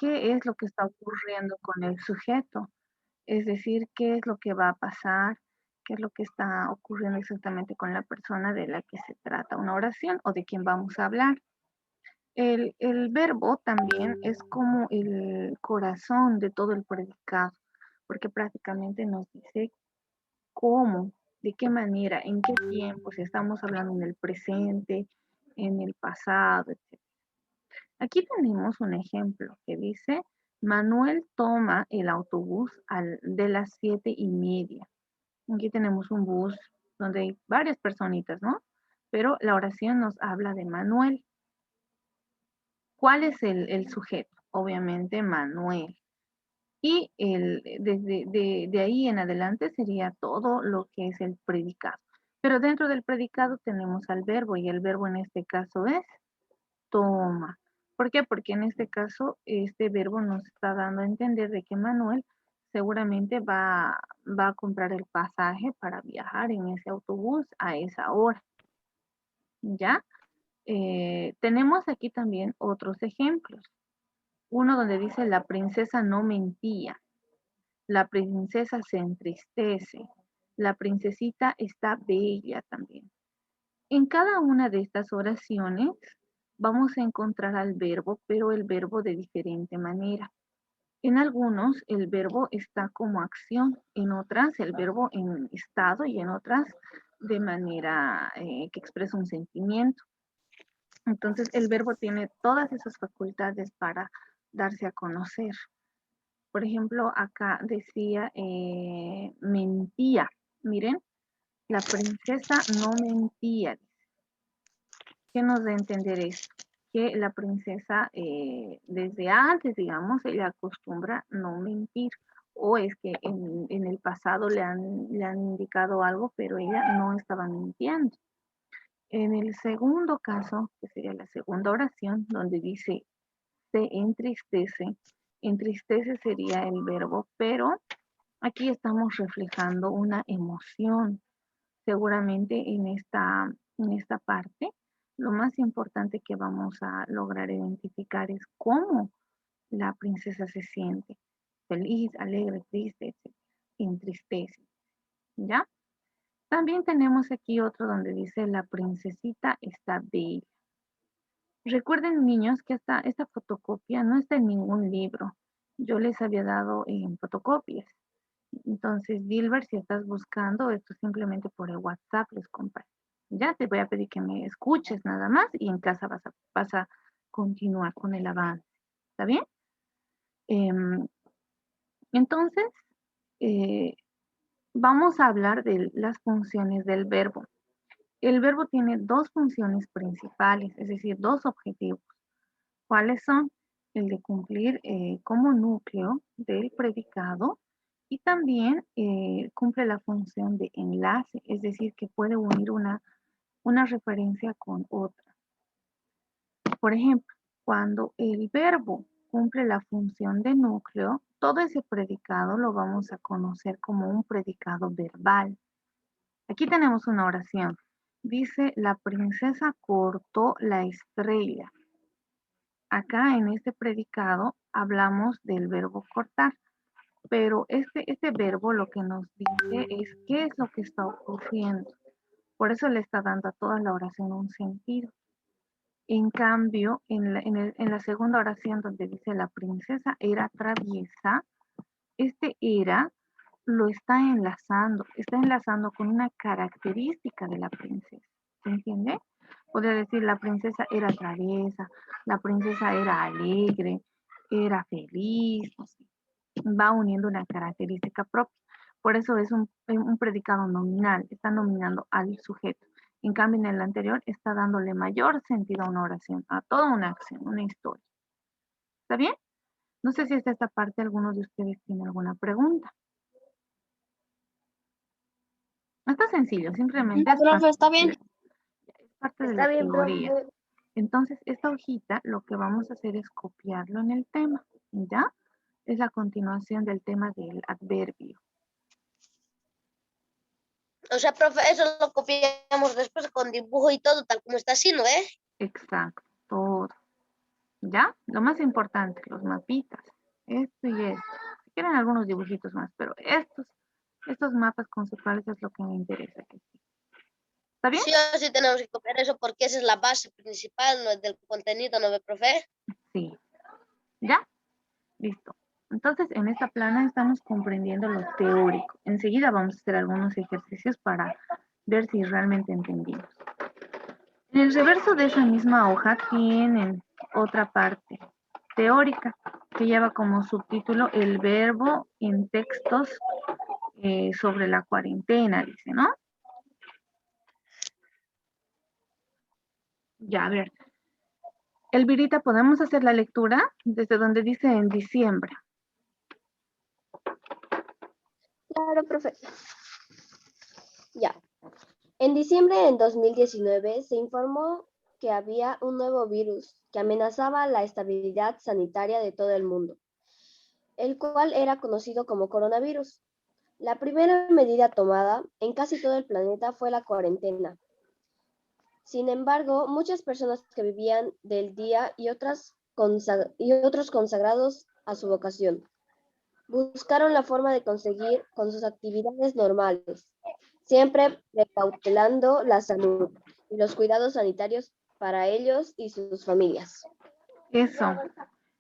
qué es lo que está ocurriendo con el sujeto. Es decir, qué es lo que va a pasar, qué es lo que está ocurriendo exactamente con la persona de la que se trata una oración o de quien vamos a hablar. El verbo también es como el corazón de todo el predicado, porque prácticamente nos dice cómo, de qué manera, en qué tiempo, si estamos hablando en el presente, en el pasado, etc. Aquí tenemos un ejemplo que dice, Manuel toma el autobús de las 7:30. Aquí tenemos un bus donde hay varias personitas, ¿no? Pero la oración nos habla de Manuel. ¿Cuál es el sujeto? Obviamente Manuel. Y desde de ahí en adelante sería todo lo que es el predicado. Pero dentro del predicado tenemos al verbo y el verbo en este caso es toma. ¿Por qué? Porque en este caso este verbo nos está dando a entender de que Manuel seguramente va a comprar el pasaje para viajar en ese autobús a esa hora. ¿Ya? Tenemos aquí también otros ejemplos. Uno donde dice la princesa no mentía, la princesa se entristece, la princesita está bella también. En cada una de estas oraciones vamos a encontrar al verbo, pero el verbo de diferente manera. En algunos el verbo está como acción, en otras el verbo en estado y en otras de manera que expresa un sentimiento. Entonces el verbo tiene todas esas facultades para darse a conocer. Por ejemplo, acá decía mentía. Miren, la princesa no mentía. ¿Qué nos da a entender esto? Que la princesa desde antes, digamos, ella acostumbra no mentir. O es que en el pasado le han indicado algo, pero ella no estaba mintiendo. En el segundo caso, que sería la segunda oración, donde dice se entristece, entristece sería el verbo, pero aquí estamos reflejando una emoción. Seguramente en esta parte, lo más importante que vamos a lograr identificar es cómo la princesa se siente. Feliz, alegre, triste, etc. Entristece. ¿Ya? También tenemos aquí otro donde dice la princesita está bella. Recuerden, niños, que esta fotocopia no está en ningún libro. Yo les había dado en fotocopias. Entonces, Dilber, si estás buscando, esto simplemente por el WhatsApp les comparto. Ya te voy a pedir que me escuches nada más y en casa vas a continuar con el avance. ¿Está bien? Em, entonces, eh, vamos a hablar de las funciones del verbo. El verbo tiene dos funciones principales, es decir, dos objetivos. ¿Cuáles son? El de cumplir como núcleo del predicado y también cumple la función de enlace, es decir, que puede unir una referencia con otra. Por ejemplo, cuando el verbo cumple la función de núcleo, todo ese predicado lo vamos a conocer como un predicado verbal. Aquí tenemos una oración. Dice, la princesa cortó la estrella. Acá en este predicado hablamos del verbo cortar, pero este verbo lo que nos dice es qué es lo que está ocurriendo. Por eso le está dando a toda la oración un sentido. En cambio, en la segunda oración donde dice la princesa era traviesa, este era lo está enlazando con una característica de la princesa. ¿Se entiende? Podría decir la princesa era traviesa, la princesa era alegre, era feliz, no sé. Va uniendo una característica propia. Por eso es un predicado nominal, está nominando al sujeto. En cambio, en el anterior está dándole mayor sentido a una oración, a toda una acción, una historia. ¿Está bien? No sé si hasta esta parte alguno de ustedes tiene alguna pregunta. Está sencillo, simplemente No, profe, está bien. es parte de Está la bien, teoría. profe. Entonces, esta hojita lo que vamos a hacer es copiarlo en el tema, ¿ya? Es la continuación del tema del adverbio. O sea, profe, eso lo copiamos después con dibujo y todo, tal como está así, ¿no es? Exacto, todo. ¿Ya? Lo más importante, los mapitas. Esto y esto. Si quieren algunos dibujitos más, pero estos mapas conceptuales es lo que me interesa. ¿Está bien? Sí o sí tenemos que copiar eso porque esa es la base principal, no es del contenido, ¿no ve, profe? Sí. ¿Ya? Listo. Entonces, en esta plana estamos comprendiendo lo teórico. Enseguida vamos a hacer algunos ejercicios para ver si realmente entendimos. En el reverso de esa misma hoja tienen otra parte teórica que lleva como subtítulo el verbo en textos sobre la cuarentena, dice, ¿no? Ya, a ver. Elvirita, ¿podemos hacer la lectura desde donde dice en diciembre? Claro, profe. Ya. En diciembre de 2019 se informó que había un nuevo virus que amenazaba la estabilidad sanitaria de todo el mundo, el cual era conocido como coronavirus. La primera medida tomada en casi todo el planeta fue la cuarentena. Sin embargo, muchas personas que vivían del día y otros consagrados a su vocación buscaron la forma de conseguir con sus actividades normales, siempre precautelando la salud y los cuidados sanitarios para ellos y sus familias. Eso.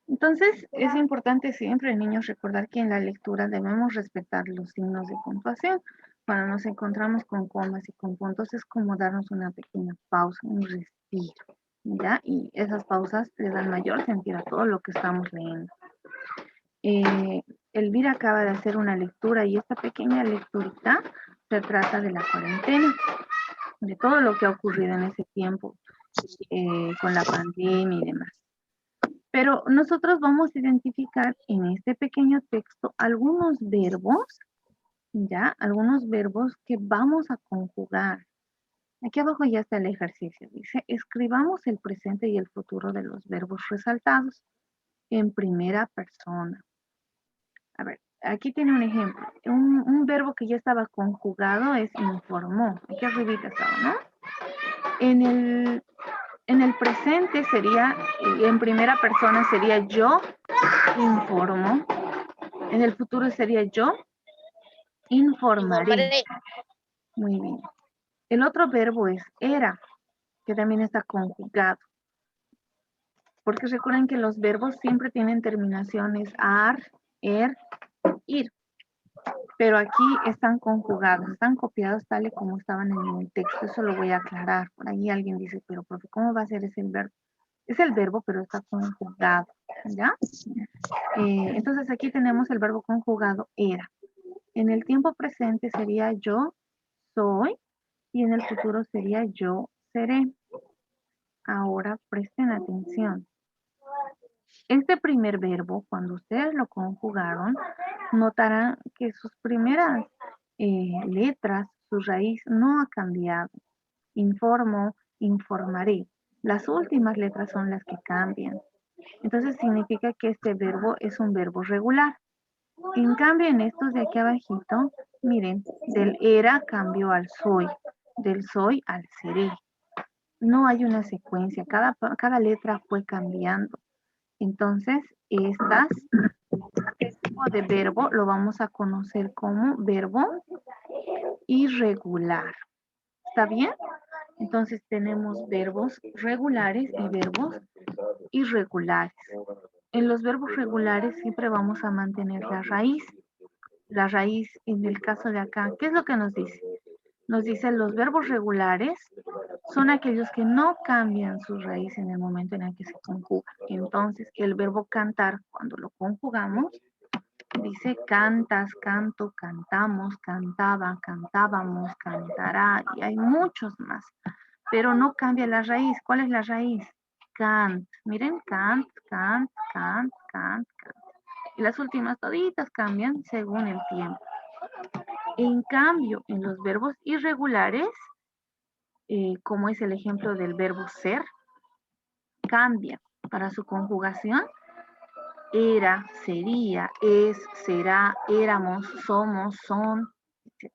Entonces, es importante siempre, niños, recordar que en la lectura debemos respetar los signos de puntuación. Cuando nos encontramos con comas y con puntos, es como darnos una pequeña pausa, un respiro, ¿ya? Y esas pausas le dan mayor sentido a todo lo que estamos leyendo. Elvira acaba de hacer una lectura y esta pequeña lecturita se trata de la cuarentena, de todo lo que ha ocurrido en ese tiempo con la pandemia y demás. Pero nosotros vamos a identificar en este pequeño texto algunos verbos, ¿ya? Algunos verbos que vamos a conjugar. Aquí abajo ya está el ejercicio. Dice, escribamos el presente y el futuro de los verbos resaltados en primera persona. A ver, aquí tiene un ejemplo. Un verbo que ya estaba conjugado es informó. Aquí arribita estaba, ¿no? En el presente sería, en primera persona sería yo informo. En el futuro sería yo informaré. Informaré. Muy bien. El otro verbo es era, que también está conjugado. Porque recuerden que los verbos siempre tienen terminaciones ar, er, ir. Pero aquí están conjugados, están copiados tal y como estaban en el texto. Eso lo voy a aclarar. Por ahí alguien dice, pero profe, ¿cómo va a ser ese verbo? Es el verbo, pero está conjugado, ¿ya? Entonces aquí tenemos el verbo conjugado era. En el tiempo presente sería yo soy y en el futuro sería yo seré. Ahora presten atención. Este primer verbo, cuando ustedes lo conjugaron, notarán que sus primeras letras, su raíz no ha cambiado. Informo, informaré. Las últimas letras son las que cambian. Entonces significa que este verbo es un verbo regular. En cambio, en estos de aquí abajito, miren, del era cambió al soy, del soy al seré. No hay una secuencia, cada letra fue cambiando. Entonces, este tipo de verbo lo vamos a conocer como verbo irregular. ¿Está bien? Entonces tenemos verbos regulares y verbos irregulares. En los verbos regulares siempre vamos a mantener la raíz. La raíz, en el caso de acá, ¿qué es lo que nos dice? Nos dice los verbos regulares son aquellos que no cambian su raíz en el momento en el que se conjugan. Entonces, el verbo cantar, cuando lo conjugamos, dice cantas, canto, cantamos, cantaba, cantábamos, cantará, y hay muchos más. Pero no cambia la raíz. ¿Cuál es la raíz? Cant. Miren, cant, cant, cant, cant, cant. Y las últimas toditas cambian según el tiempo. En cambio, en los verbos irregulares, como es el ejemplo del verbo ser, cambia para su conjugación. Era, sería, es, será, éramos, somos, son, etc.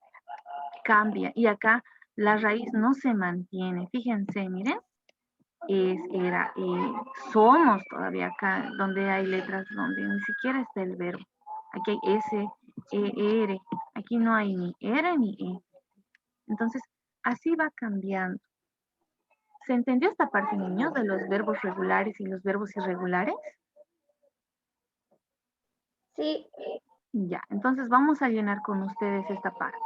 Cambia. Y acá la raíz no se mantiene. Fíjense, miren. es, era, somos todavía acá, donde hay letras donde ni siquiera está el verbo. Aquí hay S, ER, aquí no hay ni R ni E. Entonces, así va cambiando. ¿Se entendió esta parte, niños, de los verbos regulares y los verbos irregulares? Sí, Ya, entonces vamos a llenar con ustedes esta parte.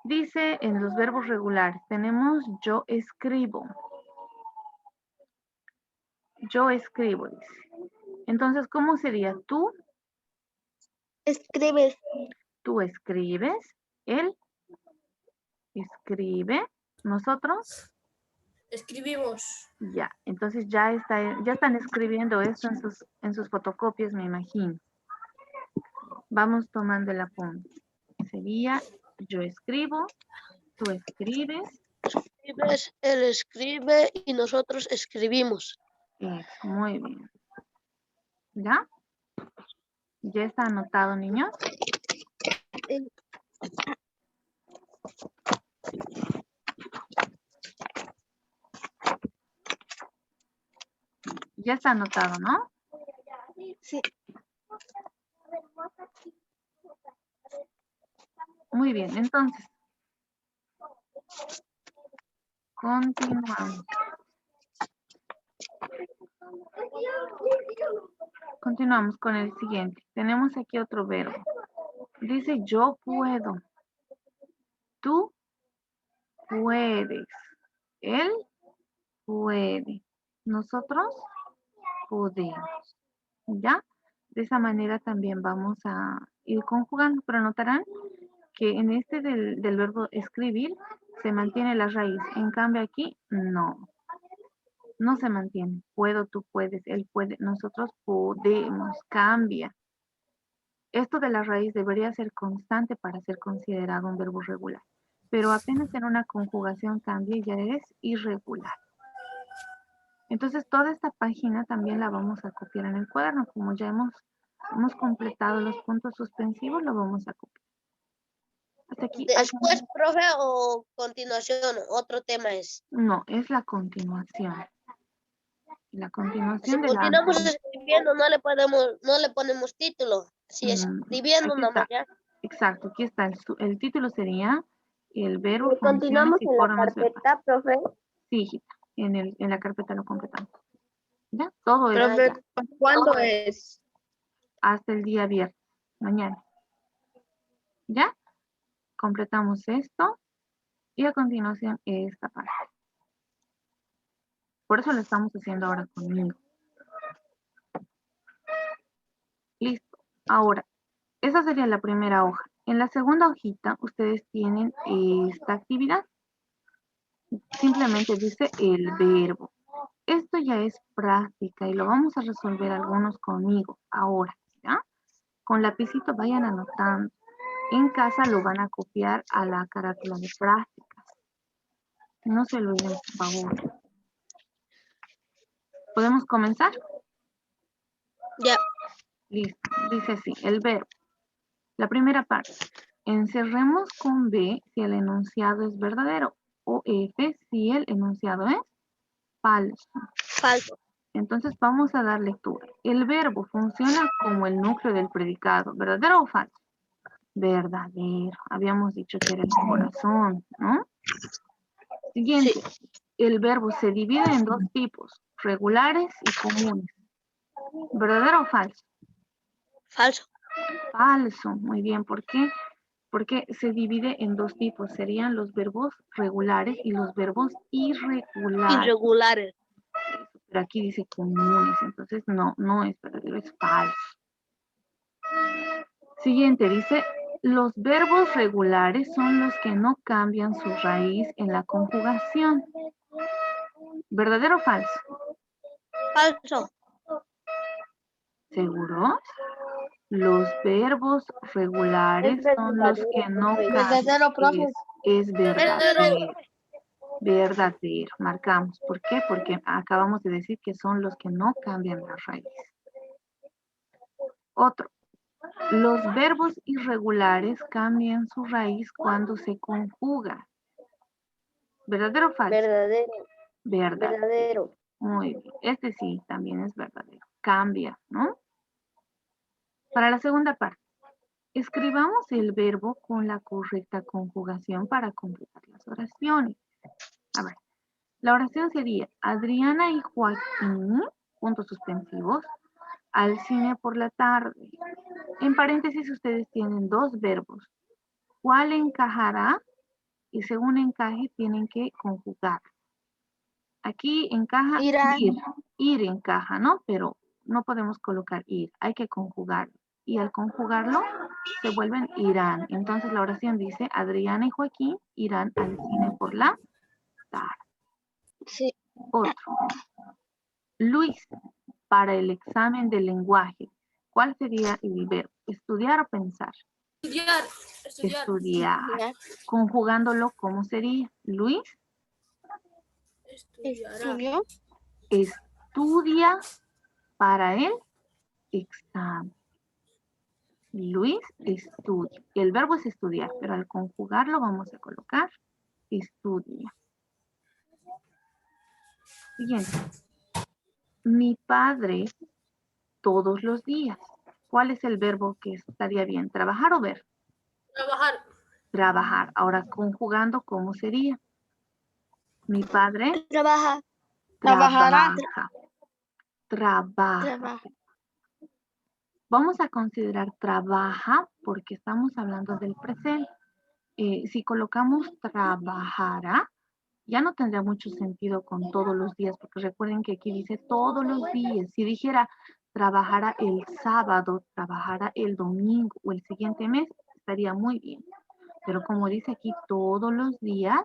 Dice en los verbos regulares, tenemos yo escribo. Yo escribo, dice. Entonces, ¿cómo sería tú? Escribes. Tú escribes, él escribe, nosotros, Escribimos. ya. Entonces ya están escribiendo esto en sus fotocopias, me imagino. Vamos tomando el apunte. Sería yo escribo, tú escribes. Escribes, él escribe y nosotros escribimos. Muy bien. ¿Ya? ¿Ya está anotado, niños? Ya está anotado, ¿no? Sí. Muy bien, entonces. Continuamos. Continuamos con el siguiente. Tenemos aquí otro verbo. Dice yo puedo. Tú puedes. Él puede. Nosotros podemos. ¿Ya? De esa manera también vamos a ir conjugando, pero notarán que en este del verbo escribir se mantiene la raíz. En cambio aquí, no. No se mantiene. Puedo, tú puedes, él puede, nosotros podemos. Cambia. Esto de la raíz debería ser constante para ser considerado un verbo regular. Pero apenas en una conjugación cambia, ya es irregular. Entonces toda esta página también la vamos a copiar en el cuaderno. Como ya hemos completado los puntos suspensivos, lo vamos a copiar. Hasta aquí. Después, profe, o continuación, otro tema es. No, es la continuación. La Si continuación de la... continuamos escribiendo, no le ponemos título. Si escribiendo aquí nomás está. ya. Exacto, aquí está. El título sería el verbo, funciones continuamos y en la formas verbales. carpeta, profe. Sí, hijita, en la carpeta lo completamos. ¿Ya? Todo es Profe, ¿Cuándo es? hasta el día viernes, mañana. ¿Ya? Completamos esto y a continuación esta parte. Por eso lo estamos haciendo ahora conmigo. Listo. Ahora, esa sería la primera hoja. En la segunda hojita, ustedes tienen esta actividad. Simplemente dice el verbo. Esto ya es práctica y lo vamos a resolver algunos conmigo ahora, ¿ya? Con lapicito vayan anotando. En casa lo van a copiar a la carátula de prácticas. No se lo olviden, por favor. ¿Podemos comenzar? Ya. Listo. Dice así, el verbo. La primera parte. Encerremos con B si el enunciado es verdadero o F si el enunciado es falso. Falso. Entonces vamos a dar lectura. El verbo funciona como el núcleo del predicado. ¿Verdadero o falso? Verdadero. Habíamos dicho que era el corazón, ¿no? Siguiente. Sí. El verbo se divide en dos tipos, regulares y comunes. ¿Verdadero o falso? Falso. Falso. Muy bien. ¿Por qué? Porque se divide en dos tipos. Serían los verbos regulares y los verbos irregulares. Irregulares. Pero aquí dice comunes, entonces no es verdadero, es falso. Siguiente, dice, los verbos regulares son los que no cambian su raíz en la conjugación. ¿Verdadero o falso? Falso. ¿Seguros? Los verbos regulares son los que no cambian. Verdadero, profe. Es verdadero. Verdadero. Marcamos. ¿Por qué? Porque acabamos de decir que son los que no cambian la raíz. Otro. Los verbos irregulares cambian su raíz cuando se conjugan. ¿Verdadero o falso? verdadero. Verdadero. Verdadero. Muy bien. Este sí, también es verdadero. Cambia, ¿no? Para la segunda parte, escribamos el verbo con la correcta conjugación para completar las oraciones. A ver, la oración sería Adriana y Joaquín, puntos suspensivos, al cine por la tarde. En paréntesis ustedes tienen dos verbos. ¿Cuál encajará? Y según encaje tienen que conjugar. Aquí encaja Irán. ir. Ir encaja, ¿no? Pero no podemos colocar ir. Hay que conjugarlo. Y al conjugarlo se vuelven irán. Entonces la oración dice Adriana y Joaquín irán al cine por la tarde. Sí. Otro. Luis, para el examen de lenguaje, ¿cuál sería el verbo? ¿Estudiar o pensar? Estudiar. Estudiar. Estudiar. Conjugándolo, ¿cómo sería? Luis Estudiará. estudia para el examen. Luis estudia. El verbo es estudiar, pero al conjugarlo vamos a colocar estudia. Siguiente. Mi padre todos los días. ¿Cuál es el verbo que estaría bien? ¿Trabajar o ver? Trabajar. Trabajar. Ahora conjugando, ¿cómo sería? Mi padre Trabaja. trabaja. Trabajará. Trabaja. Vamos a considerar trabaja porque estamos hablando del presente. Si colocamos trabajará, ya no tendría mucho sentido con todos los días, porque recuerden que aquí dice todos los días. Si dijera trabajará el sábado, trabajará el domingo o el siguiente mes, estaría muy bien. Pero como dice aquí todos los días,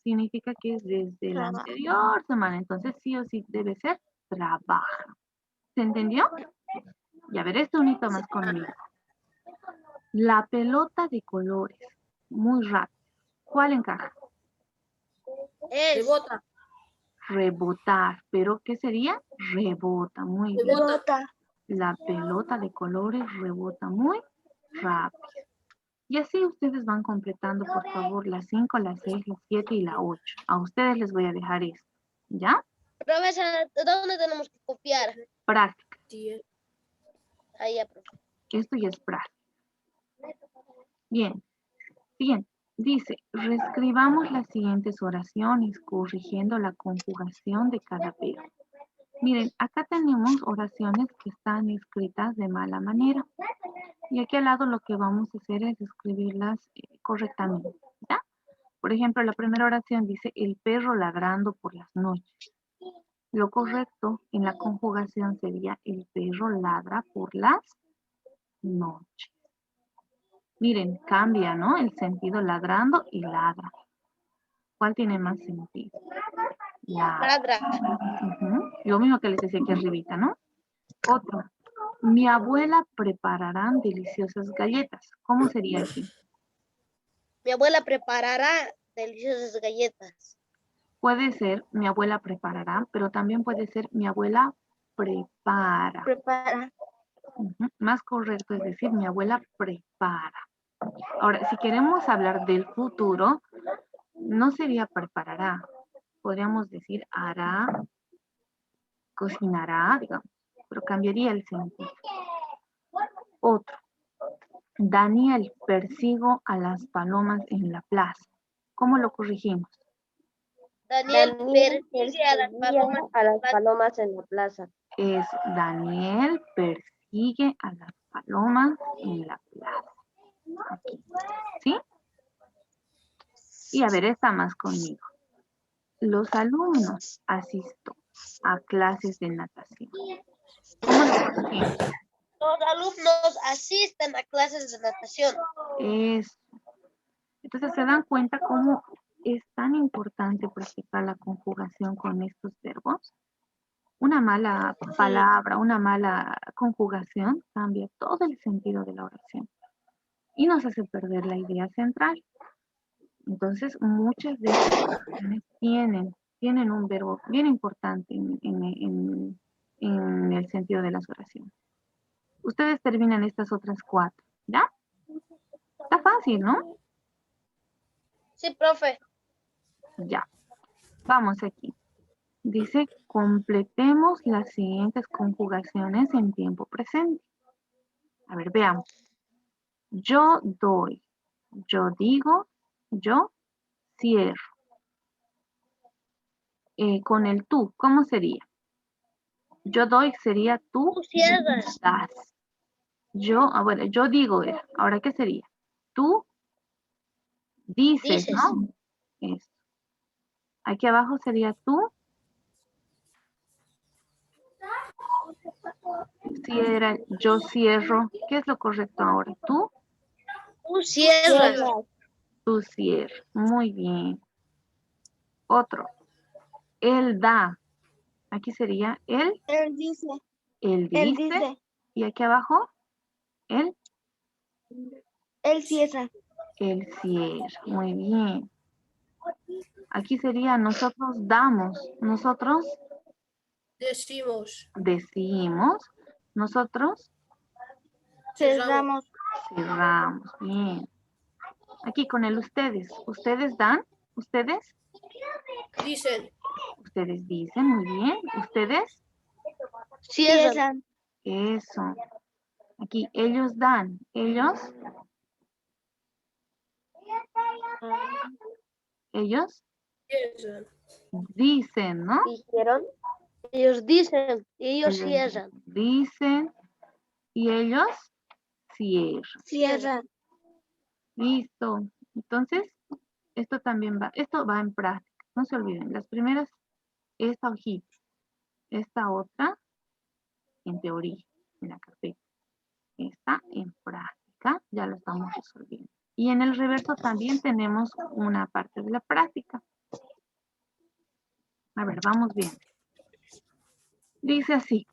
significa que es desde la anterior semana. Entonces sí o sí debe ser trabaja. ¿Se entendió? Y a ver, este unito más conmigo. La pelota de colores. Muy rápido. ¿Cuál encaja? Rebota. Rebotar. ¿Pero qué sería? Rebota. Muy bien. Rebota. La pelota de colores rebota muy rápido. Y así ustedes van completando, por favor, las 5, las 6, las 7 y la 8. A ustedes les voy a dejar esto. ¿Ya? Profesora, ¿dónde tenemos que copiar? Práctica. Sí. Ahí ya, profe. Esto ya es práctica. Bien. Siguiente. Dice, reescribamos las siguientes oraciones corrigiendo la conjugación de cada verbo. Miren, acá tenemos oraciones que están escritas de mala manera. Y aquí al lado lo que vamos a hacer es escribirlas correctamente. ¿Ya? Por ejemplo, la primera oración dice, el perro ladrando por las noches. Lo correcto en la conjugación sería, el perro ladra por las noches. Miren, cambia, ¿no? El sentido ladrando y ladra. ¿Cuál tiene más sentido? Ladra. Lo mismo que les decía aquí arribita, ¿no? Otro. Mi abuela prepararán deliciosas galletas. ¿Cómo sería aquí? Mi abuela preparará deliciosas galletas. Puede ser mi abuela preparará, pero también puede ser mi abuela prepara. Prepara. Más correcto es decir, mi abuela prepara. Ahora, si queremos hablar del futuro, no sería preparará. Podríamos decir hará, cocinará, digamos, pero cambiaría el sentido. Otro. Daniel, persigo a las palomas en la plaza. ¿Cómo lo corregimos? Daniel persigue a las perseguía a las palomas en la plaza. Es Daniel persigue a las palomas en la plaza. Aquí. ¿Sí? Y a ver, esta más conmigo. Los alumnos asisto a clases de natación. ¿Cómo lo corregimos? Los alumnos asisten a clases de natación. Eso. Entonces se dan cuenta cómo es tan importante practicar la conjugación con estos verbos. Una mala palabra, una mala conjugación cambia todo el sentido de la oración y nos hace perder la idea central. Entonces, muchas de estas oraciones tienen un verbo bien importante en el sentido de las oraciones. Ustedes terminan estas otras 4, ¿ya? Está fácil, ¿no? Sí, profe. Ya. Vamos aquí. Dice, completemos las siguientes conjugaciones en tiempo presente. A ver, veamos. Yo doy, yo digo, yo cierro. Con el tú, ¿cómo sería? Yo doy sería tú Tú cierras. das. Bueno, yo digo, ahora ¿qué sería? Tú dices, Dices. ¿no? Eso. Aquí abajo sería tú cierra, yo cierro. ¿Qué es lo correcto ahora? Tú cierras. Tú cierras. Muy bien. Otro. Él da. Aquí sería él. Él dice. Él dice. Y aquí abajo, él. Él cierra. Él cierra. Muy bien. Aquí sería nosotros damos. Nosotros Decimos. decimos. Nosotros Cerramos. cerramos. Bien. Aquí con el ustedes. Ustedes dan. Ustedes. Dicen. Ustedes dicen. Muy bien. Ustedes. Cierran. Eso. Aquí ellos dan. Ellos. Ellos Piensan. dicen, ¿no? Dijeron. Ellos dicen. Y ellos Ellos cierran. dicen y ellos cierran. Cierran. Listo. Entonces, esto también esto va en práctica. No se olviden. Las primeras, esta hojita, esta otra en teoría, en la carpeta. Esta en práctica, ya lo estamos resolviendo. Y en el reverso también tenemos una parte de la práctica. A ver, vamos bien. Dice así,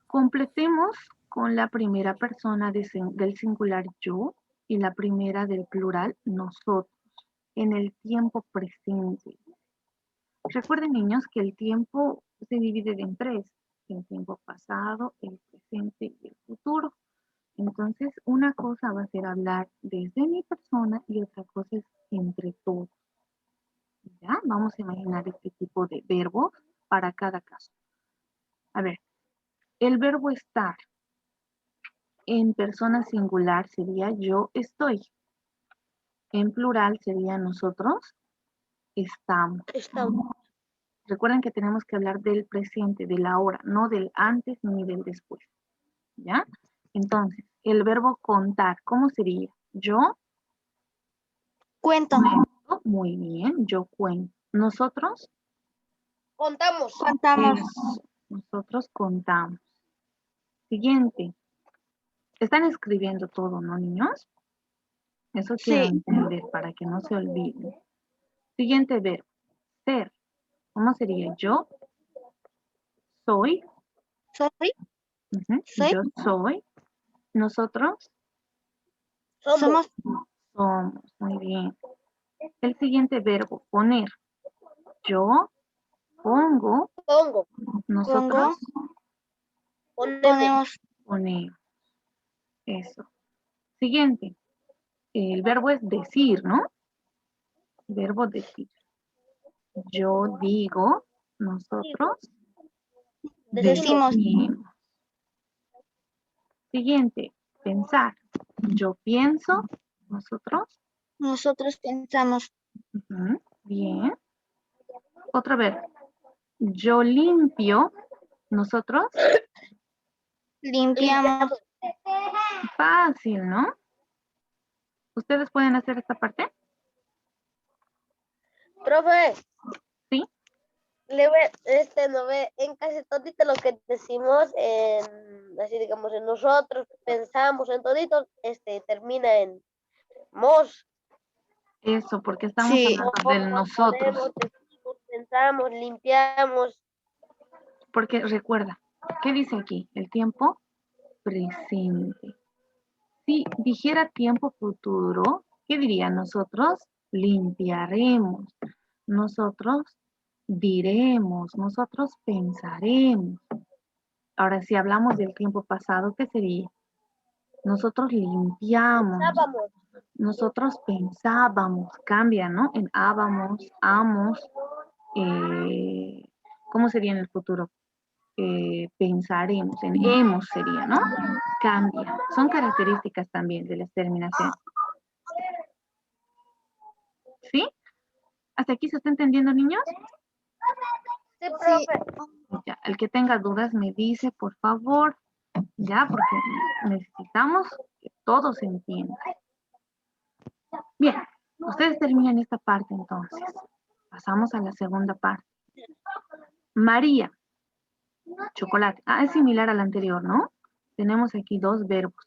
completemos con la primera persona del singular yo y la primera del plural nosotros en el tiempo presente. Recuerden, niños, que el tiempo se divide en tres: el tiempo pasado, el presente y el futuro. Entonces, una cosa va a ser hablar desde mi persona y otra cosa es entre todos. ¿Ya? Vamos a imaginar este tipo de verbos para cada caso. A ver, el verbo estar en persona singular sería yo estoy. En plural sería nosotros estamos. Estamos. Recuerden que tenemos que hablar del presente, del ahora, no del antes ni del después. ¿Ya? Entonces, el verbo contar, ¿cómo sería? Yo Cuento. cuento. Muy bien, yo cuento. Nosotros, Contamos. Contamos. eso, nosotros contamos. Siguiente. Están escribiendo todo, ¿no, niños? Eso quiero Sí. entender para que no se olviden. Siguiente verbo, ser. ¿Cómo sería? Yo soy. Soy. Soy. Yo soy. Nosotros Somos. somos. Muy bien. El siguiente verbo, poner. Yo pongo. Pongo. Nosotros Ponemos. ponemos. Eso. Siguiente. El verbo es decir, ¿no? Verbo decir. Yo digo. Nosotros Decimos. decimos. Siguiente. Pensar. Yo pienso. Nosotros. Nosotros pensamos. Bien. Otra vez. Yo limpio. Nosotros. Limpiamos. Fácil, ¿no? ¿Ustedes pueden hacer esta parte? Profe. Sí. No ve en casi todito lo que decimos así digamos en nosotros pensamos en todito termina en mos. Eso, porque estamos Sí. hablando del nosotros. Podemos, decimos, pensamos, limpiamos. Porque recuerda, ¿qué dice aquí? El tiempo presente. Si dijera tiempo futuro, ¿qué diría? Nosotros limpiaremos, nosotros diremos, nosotros pensaremos. Ahora, si hablamos del tiempo pasado, ¿qué sería? Nosotros limpiamos, Pensábamos. nosotros pensábamos, cambia, ¿no? En ábamos, amos, ¿Cómo sería en el futuro? Pensaremos, en hemos sería, ¿no? Cambia. Son características también de las terminaciones. ¿Sí? ¿Hasta aquí se está entendiendo, niños? Sí, profe. Ya, el que tenga dudas me dice, por favor, ya, porque necesitamos que todos se entiendan. Bien, ustedes terminan esta parte entonces. Pasamos a la segunda parte. María, chocolate. Ah, es similar al anterior, ¿no? Tenemos aquí dos verbos.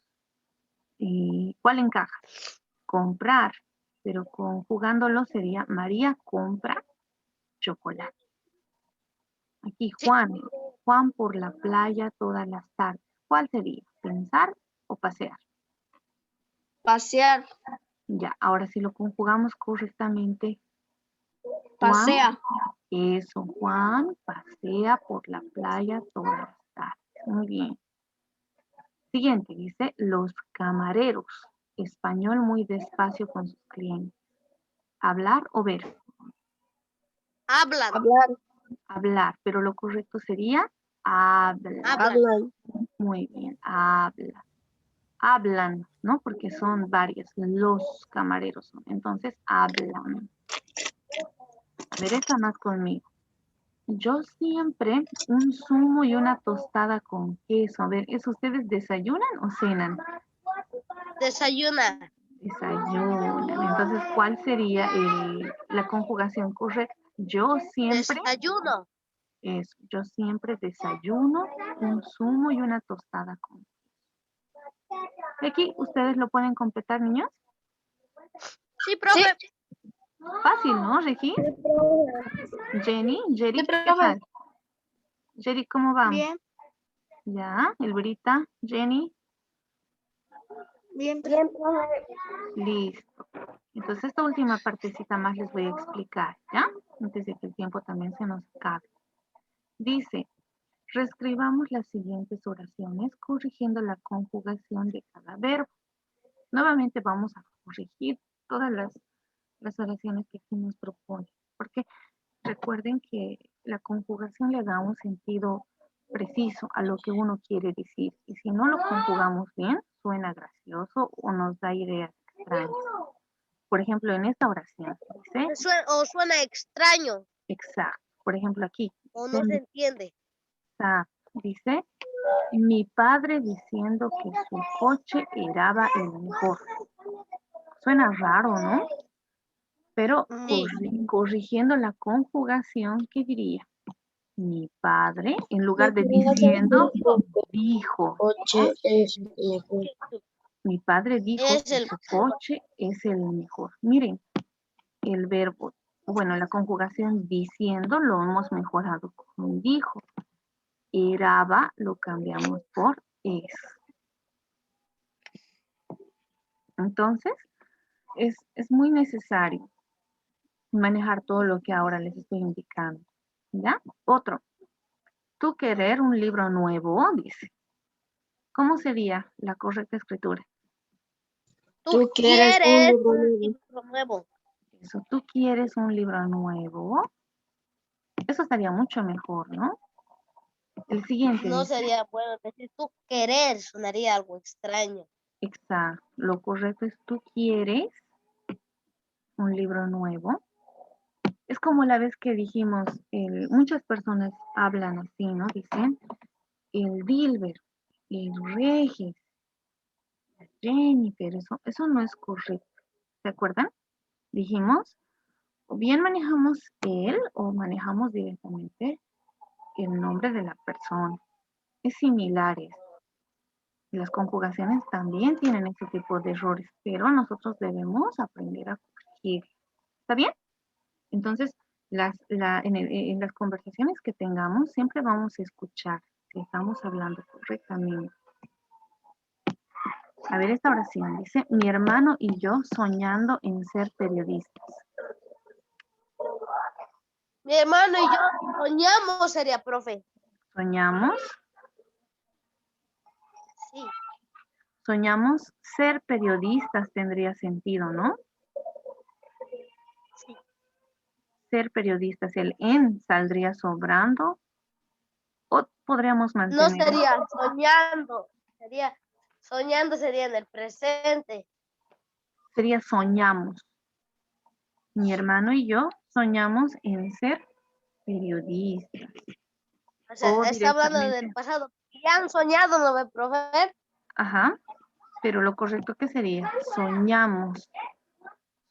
¿Y cuál encaja? Comprar, pero conjugándolo sería María compra chocolate. Aquí Juan, Juan por la playa todas las tardes. ¿Cuál sería? ¿Pensar o pasear? Pasear. Ya, ahora si lo conjugamos correctamente. Juan, Pasea. eso, Juan pasea por la playa todas las tardes. Muy bien. Siguiente, dice los camareros. Español muy despacio con sus clientes. ¿Hablar o ver? Hablan. Hablar. Hablar, pero lo correcto sería hablar. Hablan. Muy bien, habla. Hablan, ¿no? Porque son varios, los camareros son. Entonces, hablan. A ver, esta más conmigo. Yo siempre un zumo y una tostada con queso. A ver, ¿eso ustedes desayunan o cenan? Desayuna. Desayunan. Entonces, ¿cuál sería la conjugación correcta? Yo siempre, Desayuno. yo siempre desayuno un zumo y una tostada con queso. Y aquí, ¿ustedes lo pueden completar, niños? Sí, profe. Fácil, ¿no, Regi? Jenny, Jerry, Sí, ¿qué profe. tal? Jerry, ¿cómo vamos? Bien. Ya, Elbrita, Jenny, Bien, profe. listo. Entonces esta última partecita más les voy a explicar, ¿ya? Antes de que el tiempo también se nos acabe. Dice, reescribamos las siguientes oraciones corrigiendo la conjugación de cada verbo. Nuevamente vamos a corregir todas las oraciones que aquí nos propone, porque recuerden que la conjugación le da un sentido preciso a lo que uno quiere decir. Y si no lo conjugamos bien, suena gracioso o nos da ideas extrañas. Por ejemplo, en esta oración dice, Suena extraño. exacto. Por ejemplo, aquí O no se entiende. dice, mi padre diciendo que su coche era el mejor. Suena raro, ¿no? Pero Sí. corrigiendo la conjugación, ¿qué diría? Mi padre, en lugar de diciendo, dijo. Coche es mejor. Mi padre dijo Es que el su coche es el mejor. Miren, el verbo, bueno, la conjugación diciendo lo hemos mejorado con dijo. Eraba lo cambiamos por es. Entonces, es muy necesario manejar todo lo que ahora les estoy indicando. ¿Ya? Otro. Tú querer un libro nuevo, dice. ¿Cómo sería la correcta escritura? Tú quieres quieres un un libro libro nuevo. Eso, tú quieres un libro nuevo. Eso estaría mucho mejor, ¿no? El siguiente No dice, sería bueno decir tú querer, sonaría algo extraño. exacto, lo correcto es tú quieres un libro nuevo. Es como la vez que dijimos, muchas personas hablan así, ¿no? Dicen, el Dilber, el Regis, la Jennifer, eso no es correcto. ¿Se acuerdan? Dijimos, o bien manejamos él o manejamos directamente el nombre de la persona. Es similares. Las conjugaciones también tienen ese tipo de errores, pero nosotros debemos aprender a corregir. ¿Está bien? Entonces, en las conversaciones que tengamos, siempre vamos a escuchar si estamos hablando correctamente. A ver, esta oración dice, mi hermano y yo soñando en ser periodistas. Mi hermano y yo soñamos, sería profe. Soñamos, Sí. soñamos ser periodistas tendría sentido, ¿no? Sí. ser periodistas, el en saldría sobrando o podríamos No mantener. sería soñando, sería en el presente. Sería soñamos. Mi hermano y yo soñamos en ser periodistas. O sea, O está hablando directamente. del pasado. Ya han soñado, ¿no ve, profe? Ajá. Pero lo correcto que sería soñamos.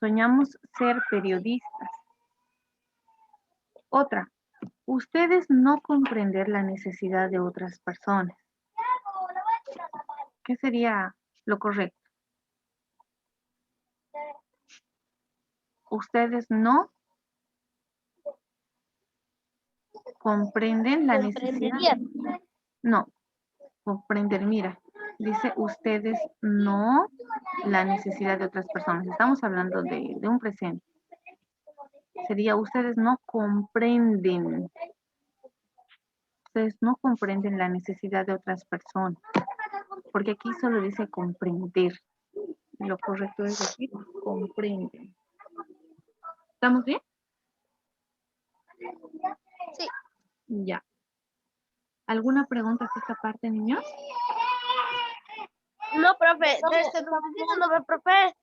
Soñamos ser periodistas. Otra. Ustedes no comprender la necesidad de otras personas. ¿Qué sería lo correcto? Ustedes no comprenden la necesidad. Comprenderían. No, comprender, mira. Dice ustedes no la necesidad de otras personas. Estamos hablando de un presente. Sería ustedes no comprenden. Ustedes no comprenden la necesidad de otras personas. Porque aquí solo dice comprender. Lo correcto es decir comprenden. ¿Estamos bien? Sí. Ya. ¿Alguna pregunta de esta parte, niños? No, profe, no ve, profe.